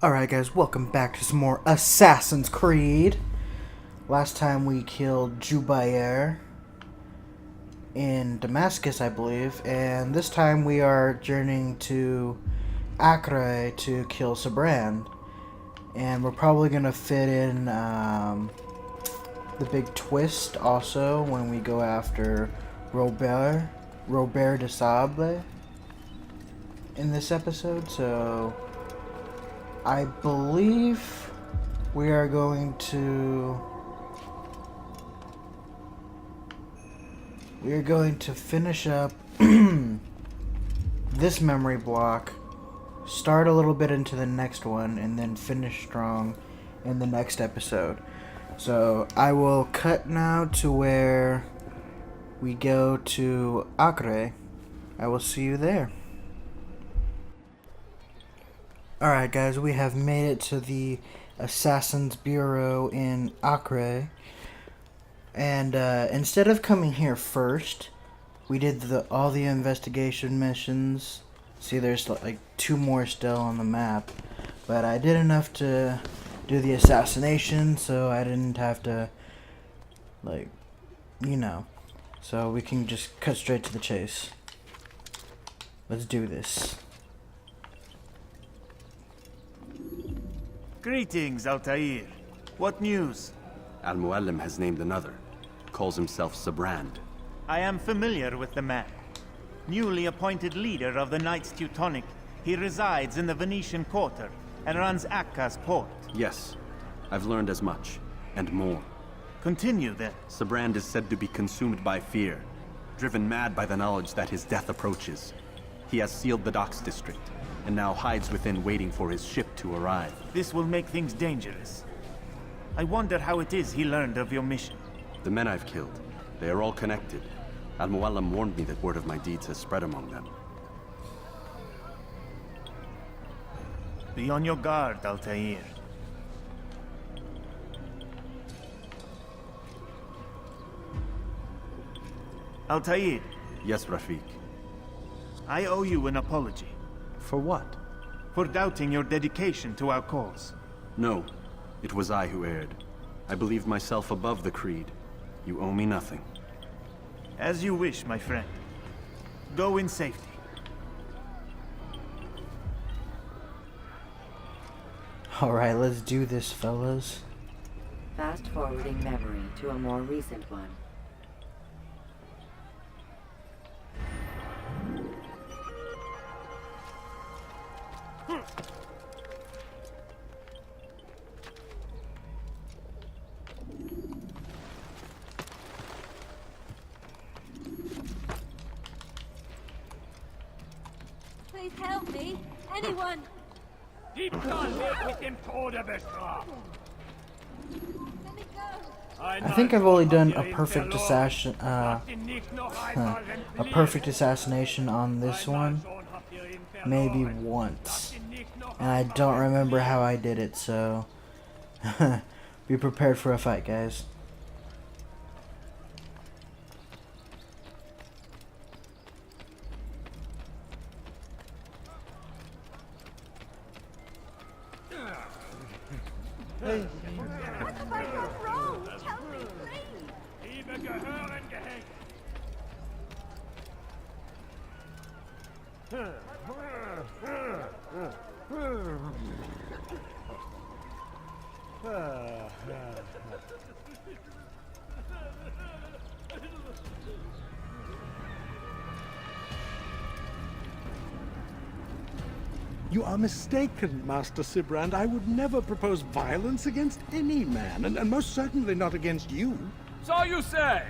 Alright guys, welcome back to some more Assassin's Creed. Last time we killed Jubair in Damascus, I believe, and this time we are journeying to Acre to kill Sibrand. And we're probably going to fit in the big twist also when we go after Robert de Sable in this episode, so I believe we are going to finish up this memory block, start a little bit into the next one, and then finish strong in the next episode. So I will cut now to where we go to Acre. I will see you there. Alright guys, we have made it to the Assassin's Bureau in Acre. And instead of coming here first, we did all the investigation missions. See, there's like 2 more still on the map. But I did enough to do the assassination, so I didn't have to, like, you know. So we can just cut straight to the chase. Let's do this. Greetings, Altair. What news? Al-Muallim has named another. Calls himself Sibrand. I am familiar with the man. Newly appointed leader of the Knights Teutonic, he resides in the Venetian Quarter and runs Acca's port. Yes, I've learned as much, and more. Continue then. Sibrand is said to be consumed by fear, driven mad by the knowledge that his death approaches. He has sealed the docks district, and now hides within waiting for his ship to arrive. This will make things dangerous. I wonder how it is he learned of your mission. The men I've killed, they are all connected. Al-Muallim warned me that word of my deeds has spread among them. Be on your guard, Altair. Altair. Yes, Rafiq. I owe you an apology. For what? For doubting your dedication to our cause. No, it was I who erred. I believed myself above the creed. You owe me nothing. As you wish, my friend. Go in safety. Alright, let's do this, fellas. Fast forwarding memory to a more recent one. Please help me! Anyone! I think I've only done a perfect assassination on this one, maybe once, and I don't remember how I did it. So be prepared for a fight, guys. What have I done wrong? Tell me, You are mistaken, Master Sibrand. I would never propose violence against any man, and most certainly not against you. So you say,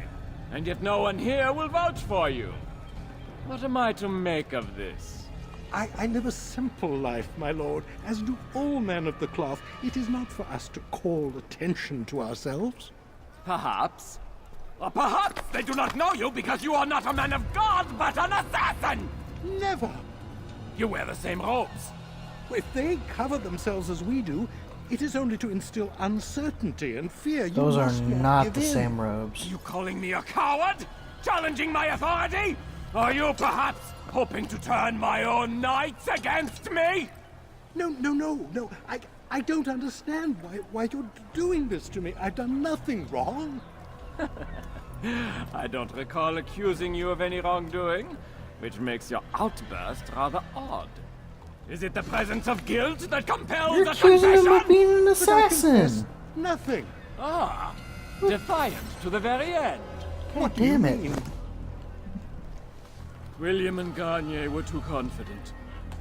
and yet no one here will vouch for you. What am I to make of this? I live a simple life, my lord, as do all men of the cloth. It is not for us to call attention to ourselves. Perhaps. Or perhaps they do not know you because you are not a man of God, but an assassin! Never! You wear the same robes. If they cover themselves as we do, it is only to instill uncertainty and fear. Those are not the give in. same robes. You calling me a coward? Challenging my authority? Are you perhaps hoping to turn my own knights against me? No. I don't understand why you're doing this to me. I've done nothing wrong. I don't recall accusing you of any wrongdoing, which makes your outburst rather odd. Is it the presence of guilt that compels You're a accusing him confession? of being an But I assassin. confess nothing. Ah, defiant to the very end. God damn it. mean? William and Garnier were too confident,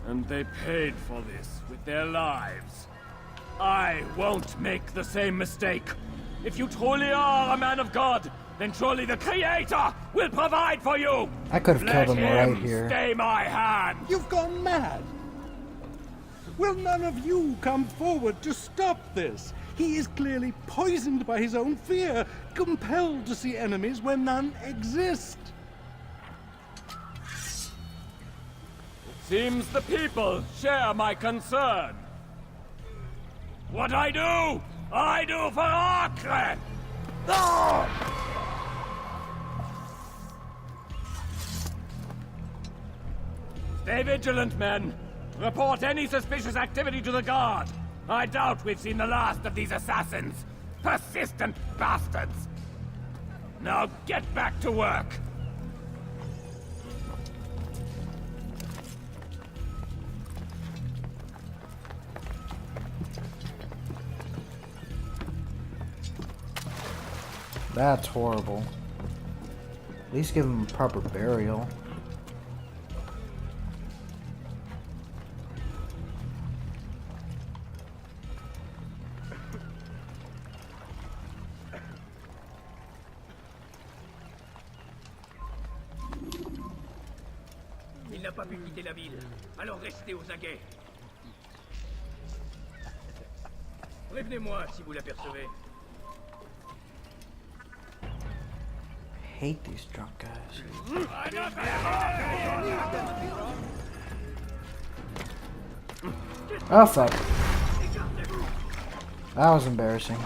and they paid for this with their lives. I won't make the same mistake. If you truly are a man of God, then surely the Creator will provide for you! I could have killed him right here. Stay my hand! You've gone mad. Will none of you come forward to stop this? He is clearly poisoned by his own fear, compelled to see enemies where none exist. Seems the people share my concern. What I do for Acre! Stay vigilant, men. Report any suspicious activity to the guard. I doubt we've seen the last of these assassins. Persistent bastards. Now get back to work. That's horrible. At least give him a proper burial. Il n'a pas pu quitter la ville, alors restez aux aguets. Prévenez-moi si vous l'apercevez. I hate these drunk guys. Oh fuck. That was embarrassing.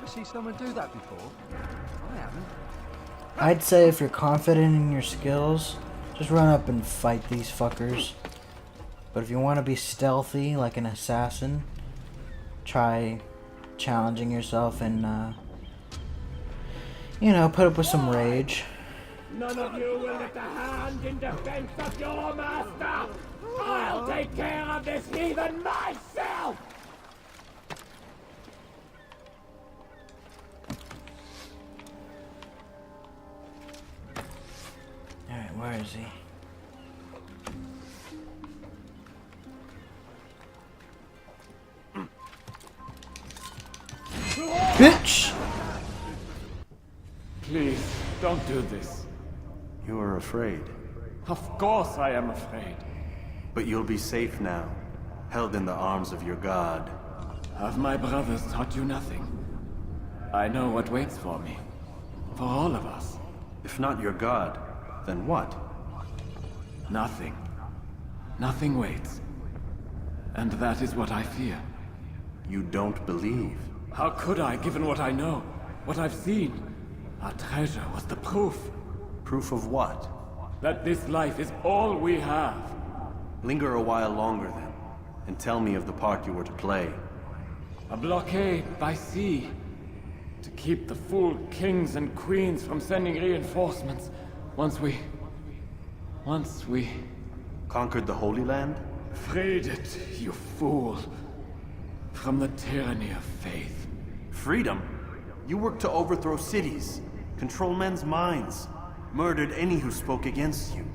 See someone do that before? I haven't. I'd say if you're confident in your skills, just run up and fight these fuckers. But if you want to be stealthy like an assassin, try challenging yourself and, you know, put up with some rage. None of you will lift a hand in defense of your master! I'll take care of this heathen myself! Alright, where is he? Bitch! Please, don't do this. You are afraid. Of course I am afraid. But you'll be safe now, held in the arms of your god. Have my brothers taught you nothing? I know what waits for me. For all of us. If not your god, then what? Nothing. Nothing waits. And that is what I fear. You don't believe. How could I, given what I know? What I've seen? Our treasure was the proof. Proof of what? That this life is all we have. Linger a while longer then, and tell me of the part you were to play. A blockade by sea. To keep the fool kings and queens from sending reinforcements. Once we... Conquered the Holy Land? freed it, you fool. From the tyranny of faith. Freedom? You worked to overthrow cities, control men's minds, murdered any who spoke against you.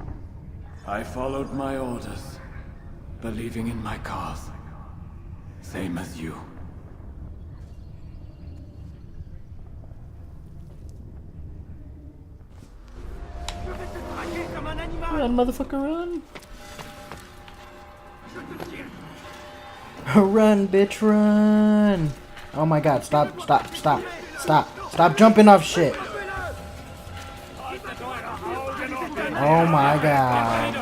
I followed my orders, believing in my cause. Same as you. Run, motherfucker, run! Run, bitch, run! Oh my god, stop jumping off shit! Oh my god.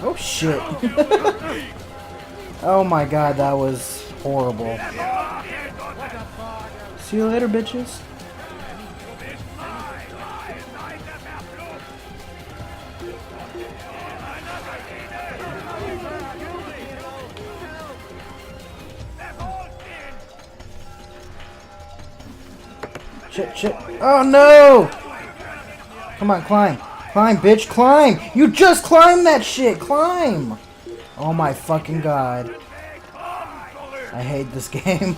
Oh shit. Oh my god, that was horrible. See you later, bitches. Shit, shit. Oh no! Come on, climb. Climb, bitch, climb! You just climbed that shit! Climb! Oh my fucking god. I hate this game.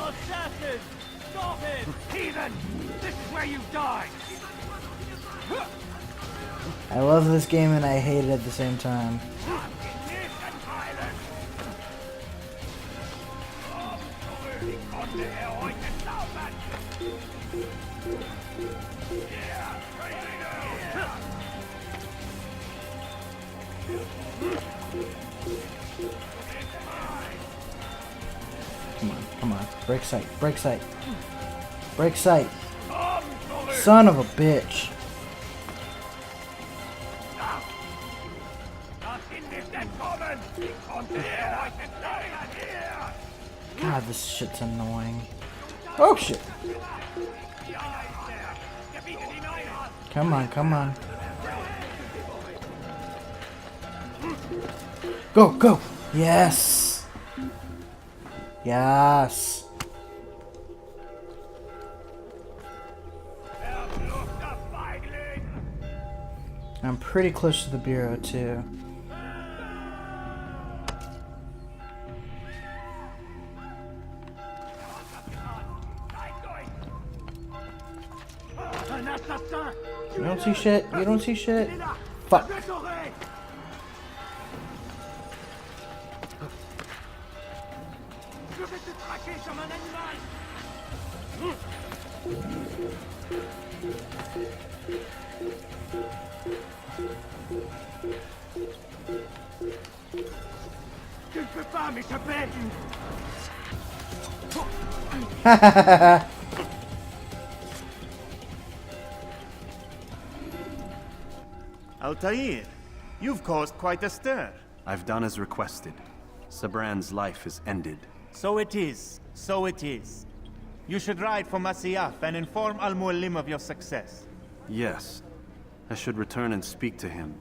I love this game and I hate it at the same time. Come on, come on. Break sight, break sight. Break sight. Son of a bitch. God, this shit's annoying. Oh shit. Come on, come on. Go, go. Yes. Yes. I'm pretty close to the bureau too. You don't see shit. You don't see shit. Fuck. Altair, you've caused quite a stir. I've done as requested. Sibrand's life is ended. So it is. So it is. You should ride for Masyaf and inform Al-Mualim of your success. Yes. I should return and speak to him.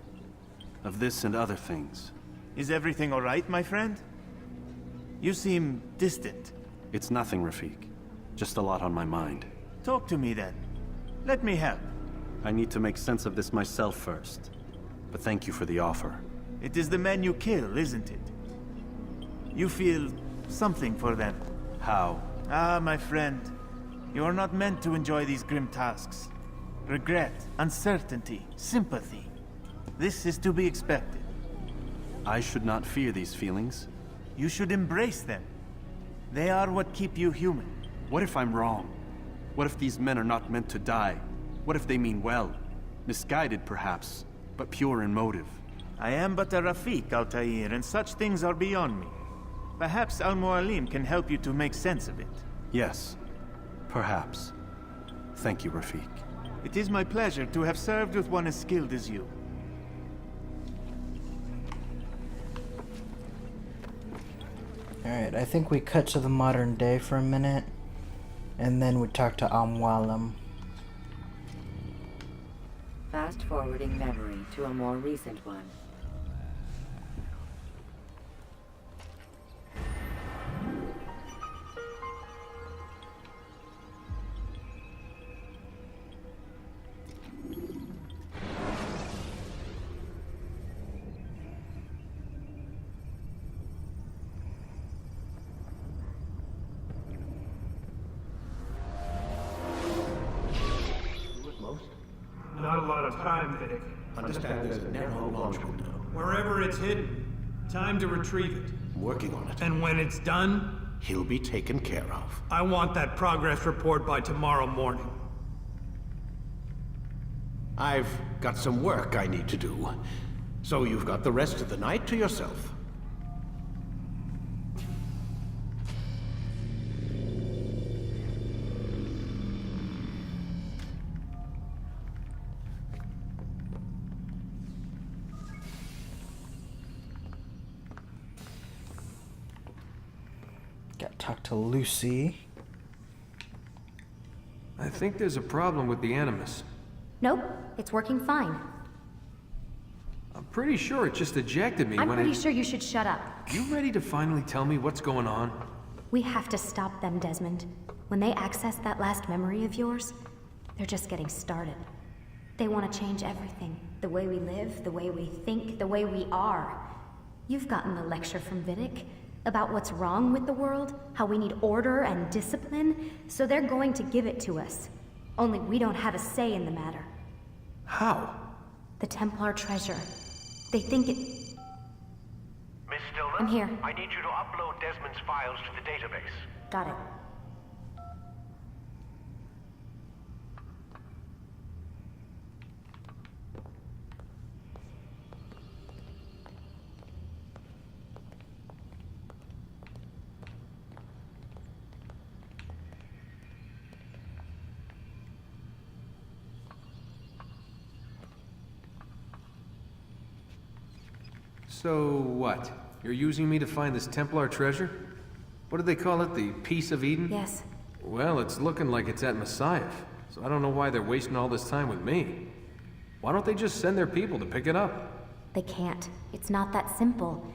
Of this and other things. Is everything all right, my friend? You seem distant. It's nothing, Rafik. Just a lot on my mind. Talk to me then. Let me help. I need to make sense of this myself first. But thank you for the offer. It is the men you kill, isn't it? You feel something for them. How? Ah, my friend. You are not meant to enjoy these grim tasks. Regret, uncertainty, sympathy. This is to be expected. I should not fear these feelings. You should embrace them. They are what keep you human. What if I'm wrong? What if these men are not meant to die? What if they mean well? Misguided, perhaps, but pure in motive. I am but a Rafik, Altair, and such things are beyond me. Perhaps Al-Mualim can help you to make sense of it. Yes, perhaps. Thank you, Rafik. It is my pleasure to have served with one as skilled as you. Alright, I think we cut to the modern day for a minute, and then we talk to Al-Mualim. Fast forwarding memory to a more recent one. Not a lot of time, Vic. Understand there's a narrow launch window. Wherever it's hidden, time to retrieve it. I'm working on it. And when it's done, He'll be taken care of. I want that progress report by tomorrow morning. I've got some work I need to do, so you've got the rest of the night to yourself. Gotta talk to Lucy. I think there's a problem with the Animus. Nope, it's working fine. I'm pretty sure it just ejected me I'm when pretty sure you should shut up. You ready to finally tell me what's going on? We have to stop them, Desmond. When they access that last memory of yours, they're just getting started. They want to change everything. The way we live, the way we think, the way we are. You've gotten the lecture from Vidic about what's wrong with the world, how we need order and discipline, so they're going to give it to us. Only we don't have a say in the matter. How? The Templar treasure. They think it... Miss Stillman? I'm here. I need you to upload Desmond's files to the database. Got it. So what? You're using me to find this Templar treasure? What do they call it? The Piece of Eden? Yes. Well, it's looking like it's at Messiah, so I don't know why they're wasting all this time with me. Why don't they just send their people to pick it up? They can't. It's not that simple.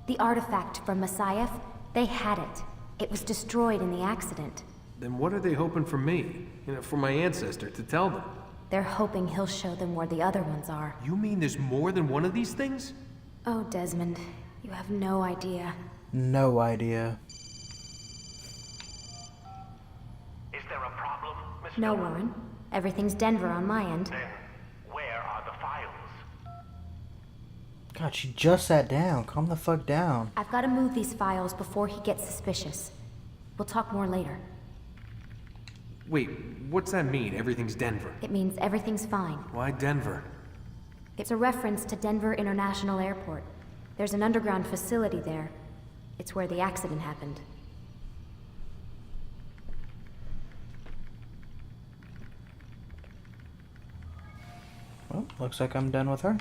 The artifact from Messiah, they had it. It was destroyed in the accident. Then what are they hoping for me? You know, for my ancestor to tell them? They're hoping he'll show them where the other ones are. You mean there's more than one of these things? Oh, Desmond, you have no idea. No idea. Is there a problem, Miss No, Stillman? Warren. Everything's Denver on my end. Then, where are the files? God, she just sat down. Calm the fuck down. I've got to move these files before he gets suspicious. We'll talk more later. Wait, what's that mean, everything's Denver? It means everything's fine. Why Denver? It's a reference to Denver International Airport. There's an underground facility there. It's where the accident happened. Well, looks like I'm done with her.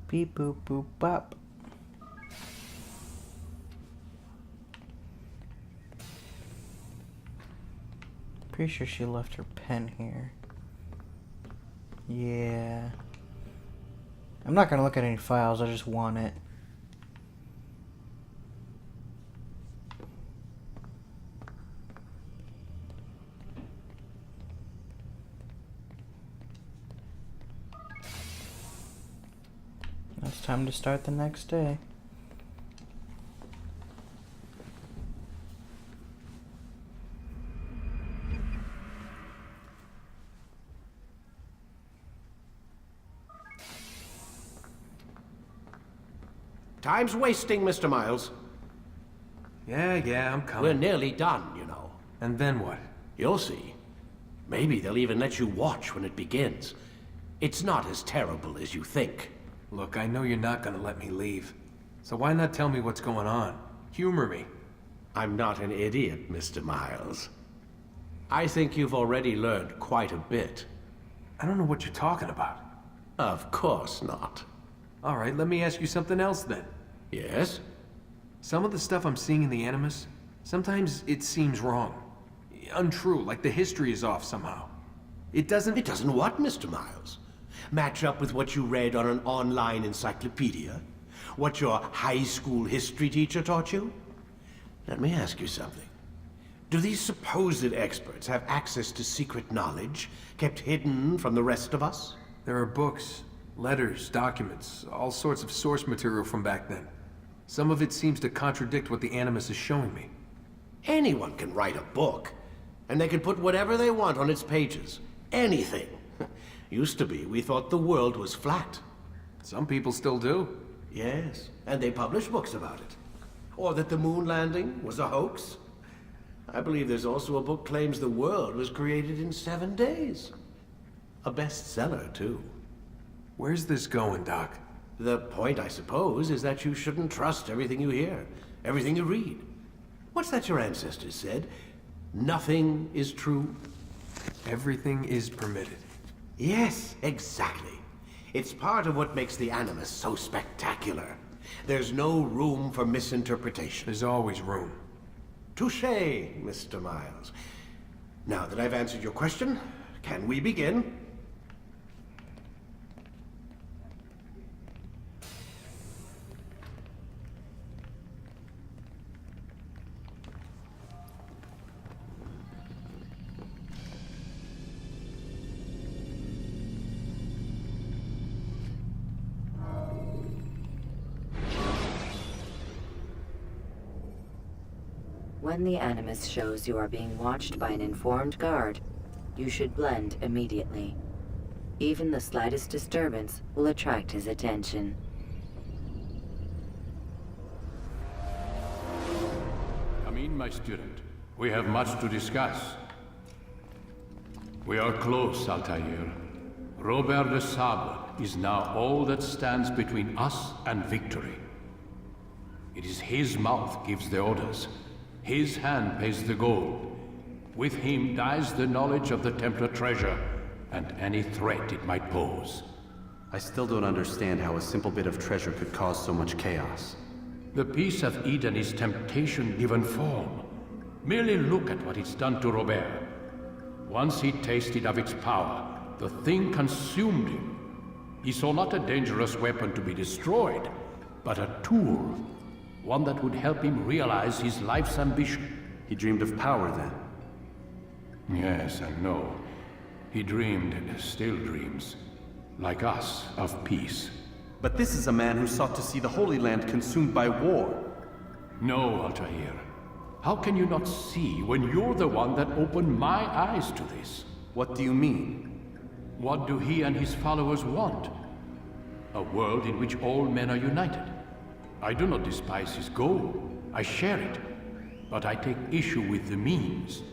Beep boop boop bop. Pretty sure she left her pen here. Yeah. I'm not gonna look at any files, I just want it. It's time to start the next day. Time's wasting, Mr. Miles. Yeah, I'm coming. We're nearly done, you know. And then what? You'll see. Maybe they'll even let you watch when it begins. It's not as terrible as you think. Look, I know you're not gonna let me leave. So why not tell me what's going on? Humor me. I'm not an idiot, Mr. Miles. I think you've already learned quite a bit. I don't know what you're talking about. Of course not. All right, let me ask you something else then. Yes? Some of the stuff I'm seeing in the Animus, sometimes it seems wrong. Untrue, like the history is off somehow. It doesn't... It doesn't what, Mr. Miles? Match up with what you read on an online encyclopedia? What your high school history teacher taught you? Let me ask you something. Do these supposed experts have access to secret knowledge kept hidden from the rest of us? There are books, letters, documents, all sorts of source material from back then. Some of it seems to contradict what the Animus is showing me. Anyone can write a book. and they could put whatever they want on its pages. Anything. Used to be, we thought the world was flat. Some people still do. Yes, and they publish books about it. Or that the moon landing was a hoax. I believe there's also a book claims the world was created in 7 days. A bestseller, too. Where's this going, Doc? The point, I suppose, is that you shouldn't trust everything you hear, everything you read. What's that your ancestors said? Nothing is true. Everything is permitted. Yes, exactly. It's part of what makes the Animus so spectacular. There's no room for misinterpretation. There's always room. Touché, Mr. Miles. Now that I've answered your question, can we begin? When the Animus shows you are being watched by an informed guard, you should blend immediately. Even the slightest disturbance will attract his attention. Come in, my student. We have much to discuss. We are close, Altair. Robert de Sable is now all that stands between us and victory. It is his mouth gives the orders. His hand pays the gold. With him dies the knowledge of the Templar treasure and any threat it might pose. I still don't understand how a simple bit of treasure could cause so much chaos. The Peace of Eden is temptation given form. Merely look at what it's done to Robert. Once he tasted of its power, the thing consumed him. He saw not a dangerous weapon to be destroyed, but a tool. One that would help him realize his life's ambition. He dreamed of power then? Yes and no. He dreamed, still dreams, like us, of peace. But this is a man who sought to see the Holy Land consumed by war. No, Altair. How can you not see when you're the one that opened my eyes to this? What do you mean? What do he and his followers want? A world in which all men are united. I do not despise his goal. I share it. But I take issue with the means.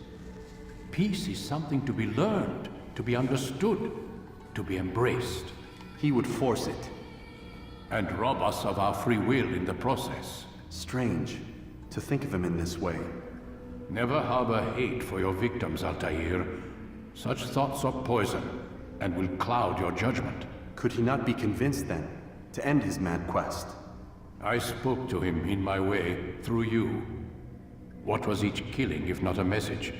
Peace is something to be learned, to be understood, to be embraced. He would force it. And rob us of our free will in the process. Strange, to think of him in this way. Never harbor hate for your victims, Altair. Such thoughts are poison, and will cloud your judgment. Could he not be convinced then, to end his mad quest? I spoke to him in my way, through you. What was each killing if not a message?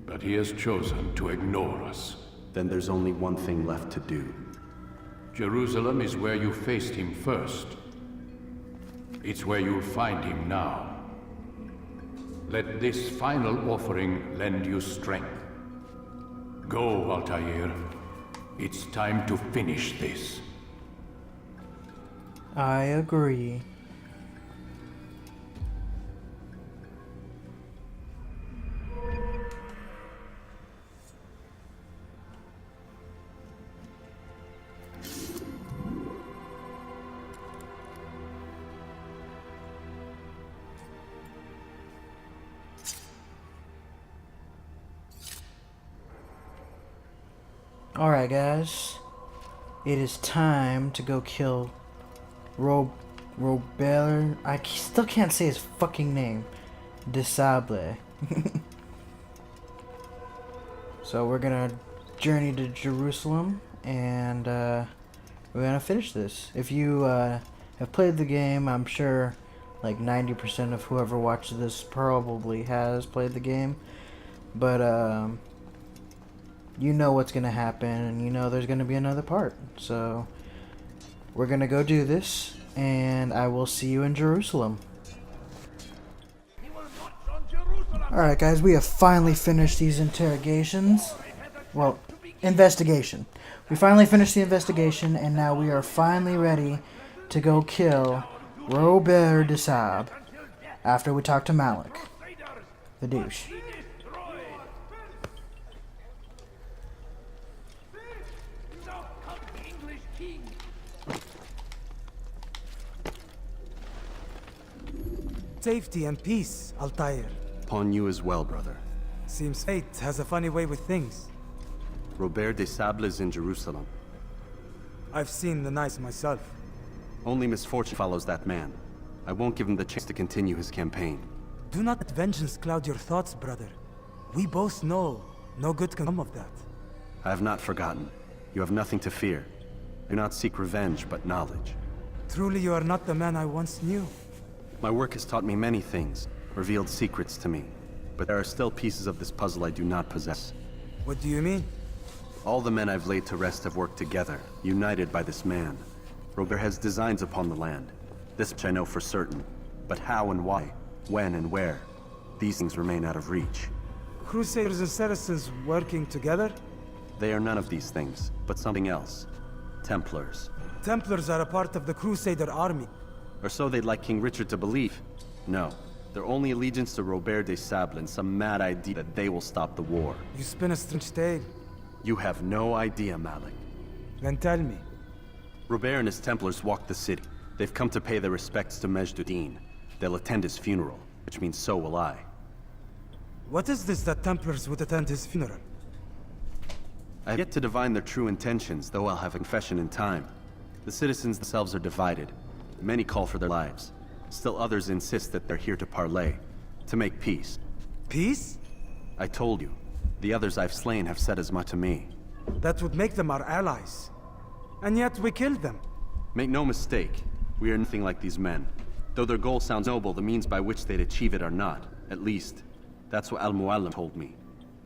But he has chosen to ignore us. Then there's only one thing left to do. Jerusalem is where you faced him first. It's where you'll find him now. Let this final offering lend you strength. Go, Altair. It's time to finish this. I agree. Alright guys, it is time to go kill Robert, I still can't say his fucking name, de Sable. So we're gonna journey to Jerusalem and we're gonna finish this. If you have played the game, I'm sure like 90% of whoever watches this probably has played the game, but you know what's gonna happen, and you know there's gonna be another part. So we're gonna go do this, and I will see you in Jerusalem. Alright guys, we have finally finished these interrogations. Well, investigation. We finally finished the investigation, and now we are finally ready to go kill Robert de Sable after we talk to Malik, the douche. Safety and peace, Altair. Upon you as well, brother. Seems fate has a funny way with things. Robert de Sable is in Jerusalem. I've seen the Knights myself. Only misfortune follows that man. I won't give him the chance to continue his campaign. Do not let vengeance cloud your thoughts, brother. We both know no good can come of that. I have not forgotten. You have nothing to fear. Do not seek revenge, but knowledge. Truly you are not the man I once knew. My work has taught me many things, revealed secrets to me. But there are still pieces of this puzzle I do not possess. What do you mean? All the men I've laid to rest have worked together, united by this man. Robert has designs upon the land. This much I know for certain. But how and why, when and where, these things remain out of reach. Crusaders and Saracens working together? They are none of these things, but something else. Templars. Templars are a part of the Crusader army. Or so they'd like King Richard to believe. No, their only allegiance to Robert de Sable and some mad idea that they will stop the war. You spin a strange tale. You have no idea, Malik. Then tell me. Robert and his Templars walk the city. They've come to pay their respects to Majd-ud-Din. They'll attend his funeral, which means so will I. What is this that Templars would attend his funeral? I have yet to divine their true intentions, though I'll have a confession in time. The citizens themselves are divided. Many call for their lives. Still others insist that they're here to parley, to make peace. Peace? I told you. The others I've slain have said as much to me. That would make them our allies. And yet we killed them. Make no mistake, we are nothing like these men. Though their goal sounds noble, the means by which they'd achieve it are not. At least, that's what Al-Mualim told me.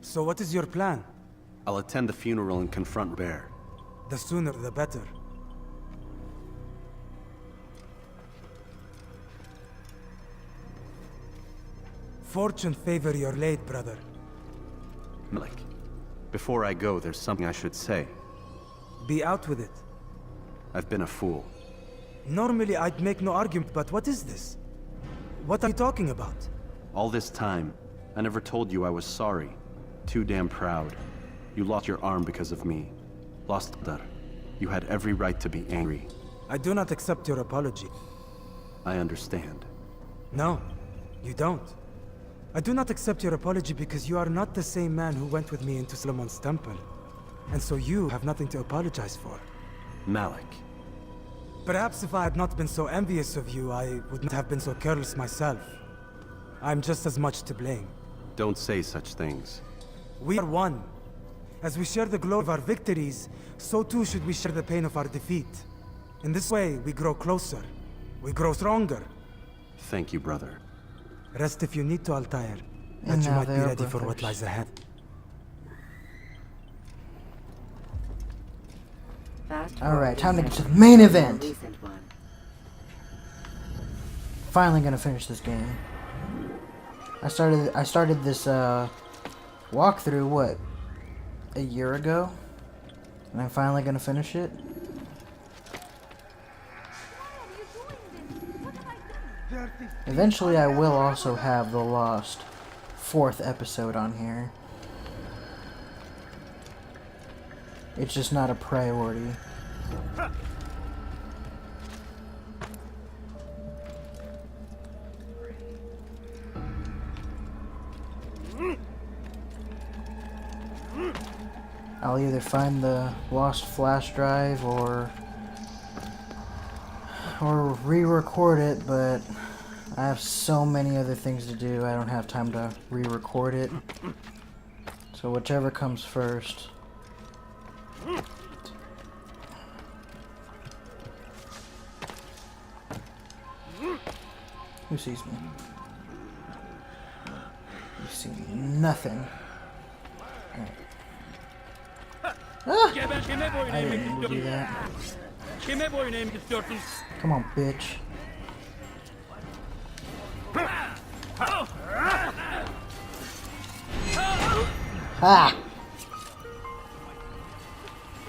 So what is your plan? I'll attend the funeral and confront Robert. The sooner the better. Fortune favor your late brother. Malik, before I go, there's something I should say. Be out with it. I've been a fool. Normally I'd make no argument, but what is this? What are you talking about? All this time, I never told you I was sorry. Too damn proud. You lost your arm because of me. Lost Qadar. You had every right to be angry. I do not accept your apology. I understand. No, you don't. I do not accept your apology because you are not the same man who went with me into Solomon's temple. And so you have nothing to apologize for. Malik. Perhaps if I had not been so envious of you, I would not have been so careless myself. I'm just as much to blame. Don't say such things. We are one. As we share the glory of our victories, so too should we share the pain of our defeat. In this way, we grow closer. We grow stronger. Thank you, brother. Rest if you need to, Altair. And But you now might be they are ready for what brothers. lies ahead. Alright, time to get to the main event. Finally gonna finish this game. I started this walkthrough, what, a year ago? And I'm finally gonna finish it. Eventually I will also have the lost 4th episode on here. It's just not a priority. I'll either find the lost flash drive or re-record it, but I have so many other things to do, I don't have time to re-record it. So whichever comes first. Who sees me? You see nothing. Right. Ah! I didn't mean to do that. Come on, bitch. Ha!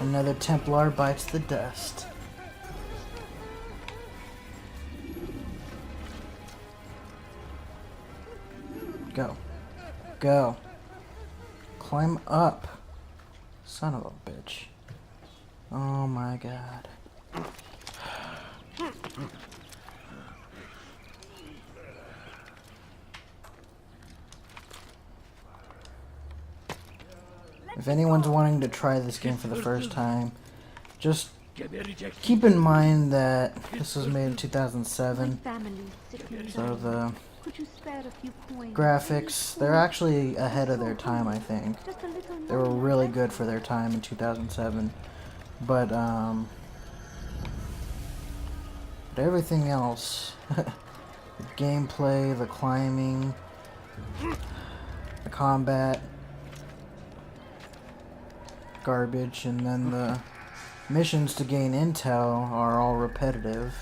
Another Templar bites the dust. Go. Go. Climb up. Son of a bitch. Oh my god. If anyone's wanting to try this game for the first time, just keep in mind that this was made in 2007, so the graphics, they're actually ahead of their time, I think. They were really good for their time in 2007, but everything else, the gameplay, the climbing, the combat, garbage, and then the missions to gain intel are all repetitive.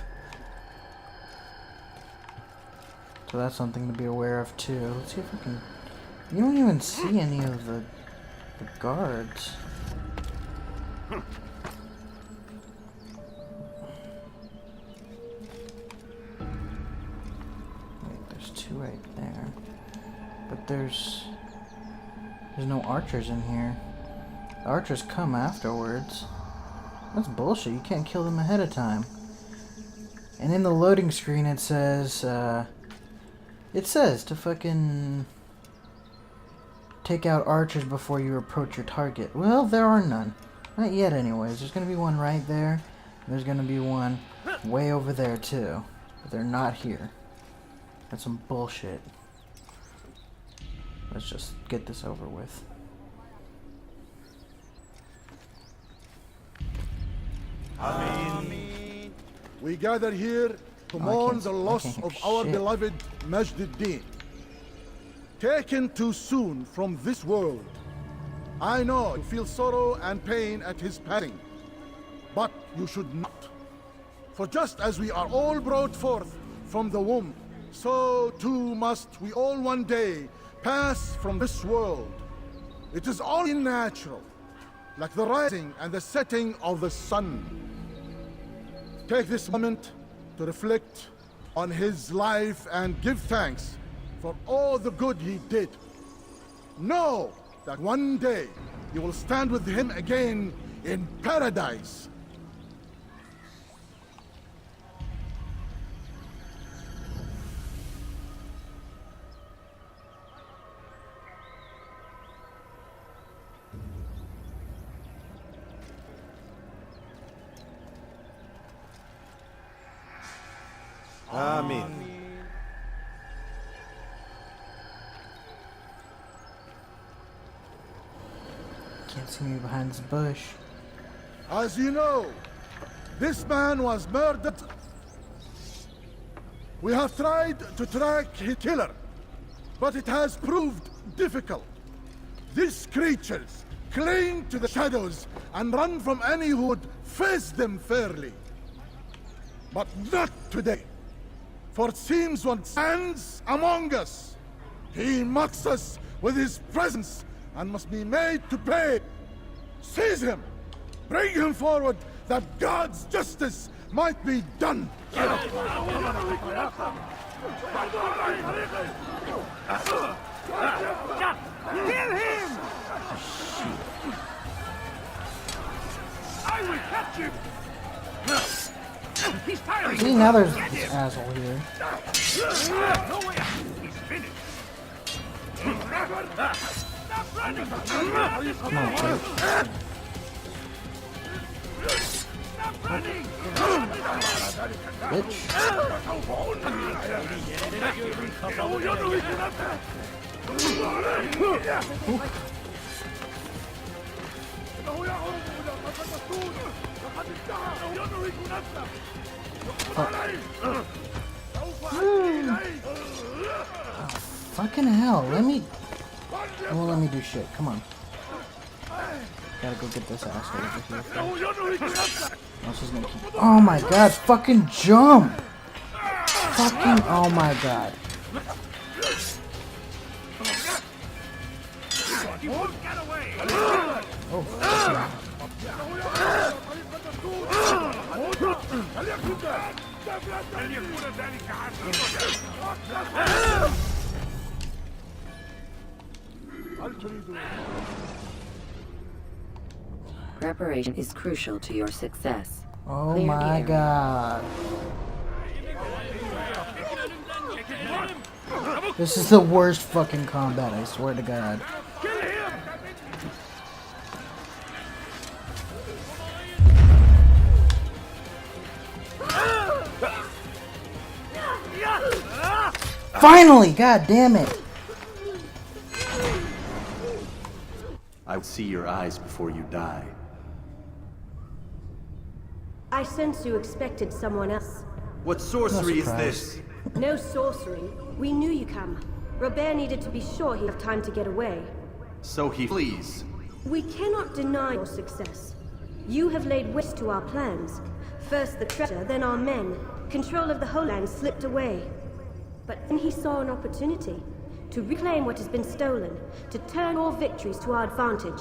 So that's something to be aware of too. Let's see if we can... You don't even see any of the guards. Wait, there's two right there. But there's no archers in here. The archers come afterwards. That's bullshit. You can't kill them ahead of time. And in the loading screen it says to fucking take out archers before you approach your target. Well, there are none. Not yet anyways. There's gonna be one right there. There's gonna be one way over there too. But they're not here. That's some bullshit. Let's just get this over with. Amen. We gather here to mourn the loss of our beloved Majduddin, taken too soon from this world. I know you feel sorrow and pain at his passing, but you should not. For just as we are all brought forth from the womb, so too must we all one day pass from this world. It is only natural, like the rising and the setting of the sun. Take this moment to reflect on his life and give thanks for all the good he did. Know that one day you will stand with him again in paradise. Amen. Can't see me behind this bush. As you know, this man was murdered. We have tried to track his killer, but it has proved difficult. These creatures cling to the shadows and run from any who would face them fairly. But not today. For it seems one stands among us. He mocks us with his presence and must be made to pay. Seize him! Bring him forward that God's justice might be done! Kill him! I will catch him! He's tired. See, now there's this asshole here. No way out. He's finished. Stop running! Come on, kid. Stop running! Bitch. Oh, fucking hell, let me... It won't let me do shit, come on. Gotta go get this asshole over here first. Else he's gonna keep... Oh my god, fucking jump! Fucking... Oh my god. Oh, Preparation is crucial to your success. oh Clear the my area. god. This is the worst fucking combat, I swear to god. Finally! God damn it! I will see your eyes before you die. I sense you expected someone else. What sorcery is this? No sorcery. We knew you come. Robert needed to be sure he'd have time to get away. So he flees. We cannot deny your success. You have laid waste to our plans. First the treasure, then our men. Control of the whole land slipped away. But then he saw an opportunity to reclaim what has been stolen, to turn all victories to our advantage.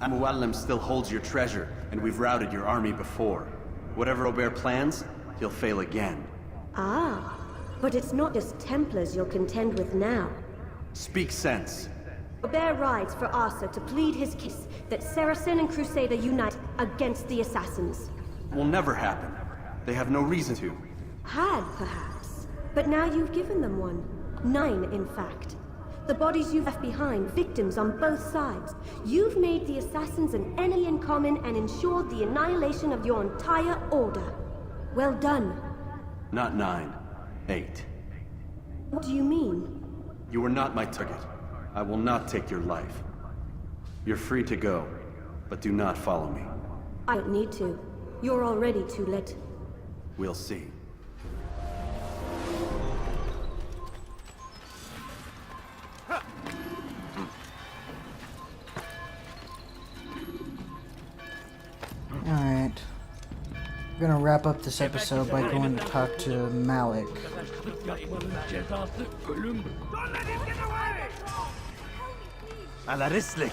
Muallim still holds your treasure, and we've routed your army before. Whatever Robert plans, he'll fail again. Ah, but it's not just Templars you'll contend with now. Speak sense. Robert rides for Arthur to plead his case that Saracen and Crusader unite against the Assassins. Will never happen. They have no reason to. Had, perhaps. But now you've given them one. 9, in fact. The bodies you've left behind, victims on both sides. You've made the Assassins an enemy in common and ensured the annihilation of your entire order. Well done. Not 9. 8. What do you mean? You were not my target. I will not take your life. You're free to go, but do not follow me. I don't need to. You're already too late. We'll see. Alright. We're gonna wrap up this episode by going to talk to Malik. على رسلك.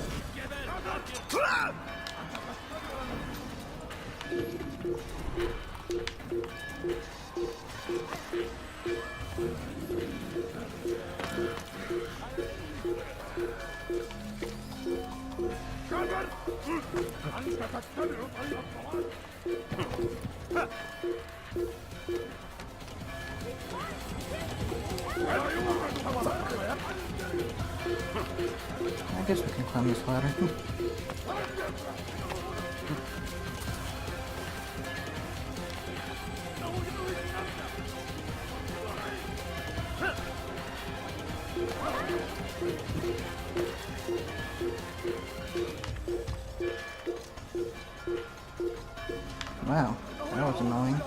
I guess we can climb this ladder. Wow, that was annoying.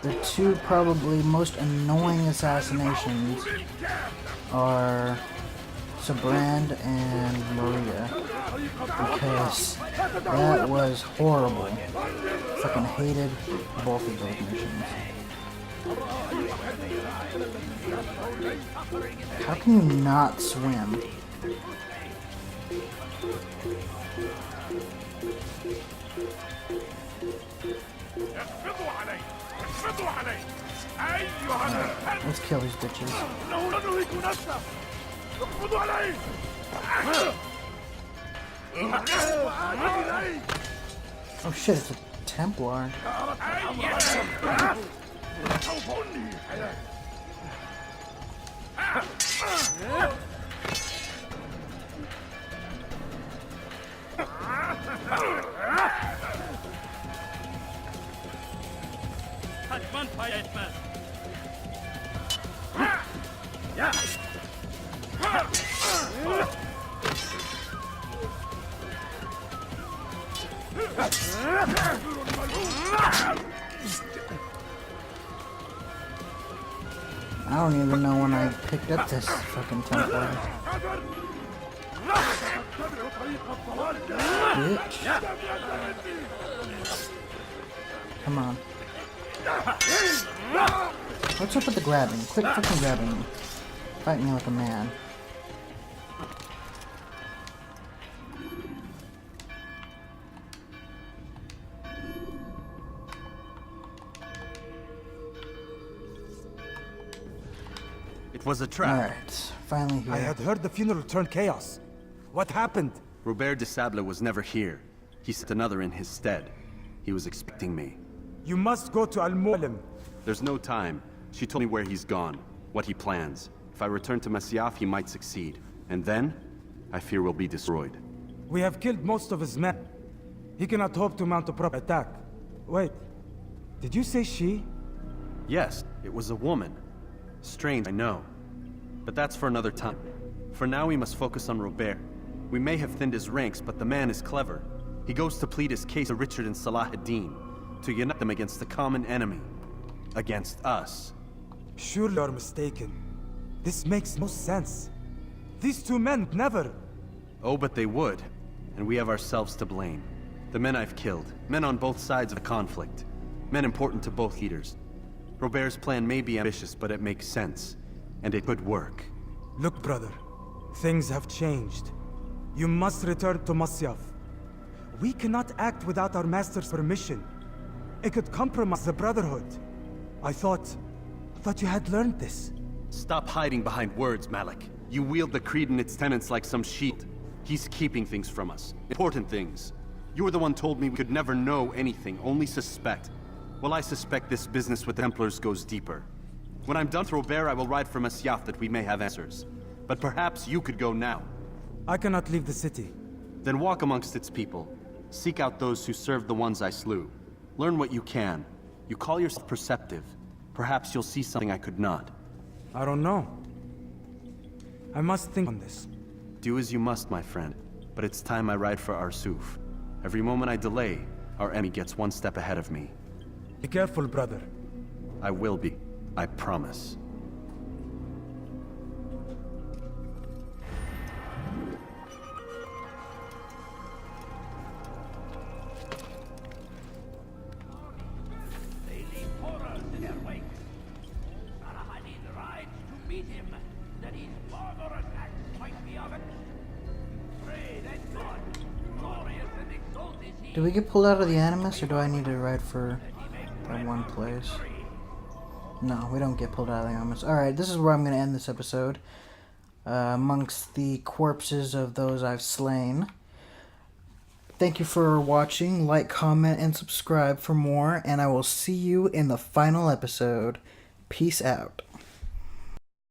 The two probably most annoying assassinations are Sibrand and Maria, because that was horrible. Fucking hated both of those missions. How can you not swim? Let's kill these bitches. Oh shit, it's a Templar. I don't even know when I picked up this fucking Templar. Bitch. Come on. What's up with the grabbing? Quit fucking grabbing me. Fight me like a man. It was a trap. Alright, finally here. I had heard the funeral turned chaos. What happened? Robert de Sable was never here. He sent another in his stead. He was expecting me. You must go to Al-Mu'alim. There's no time. She told me where he's gone, what he plans. If I return to Masyaf, he might succeed. And then, I fear we'll be destroyed. We have killed most of his men. He cannot hope to mount a proper attack. Wait, did you say she? Yes, it was a woman. Strange, I know. But that's for another time. For now, we must focus on Robert. We may have thinned his ranks, but the man is clever. He goes to plead his case to Richard and Salah ad-Din, to unite them against the common enemy. Against us. Surely you're mistaken. This makes no sense. These two men never... Oh, but they would. And we have ourselves to blame. The men I've killed. Men on both sides of the conflict. Men important to both leaders. Robert's plan may be ambitious, but it makes sense. And it could work. Look, brother. Things have changed. You must return to Masyaf. We cannot act without our master's permission. It could compromise the Brotherhood. I thought you had learned this. Stop hiding behind words, Malik. You wield the creed and its tenets like some shield. He's keeping things from us. Important things. You were the one told me we could never know anything, only suspect. Well, I suspect this business with the Templars goes deeper. When I'm done with Robert, I will ride for Masyaf that we may have answers. But perhaps you could go now. I cannot leave the city. Then walk amongst its people. Seek out those who served the ones I slew. Learn what you can. You call yourself perceptive. Perhaps you'll see something I could not. I don't know. I must think on this. Do as you must, my friend. But it's time I ride for Arsuf. Every moment I delay, our enemy gets one step ahead of me. Be careful, brother. I will be. I promise. They leave horrors in their wake. Sarahadin rides to meet him, that his barbarous acts might be avenged. Pray that God, glorious and exalted he... Do we get pulled out of the Animus, or do I need to ride for one place? No, we don't get pulled out of the Animus. Alright, this is where I'm going to end this episode. Amongst the corpses of those I've slain. Thank you for watching. Like, comment, and subscribe for more. And I will see you in the final episode. Peace out.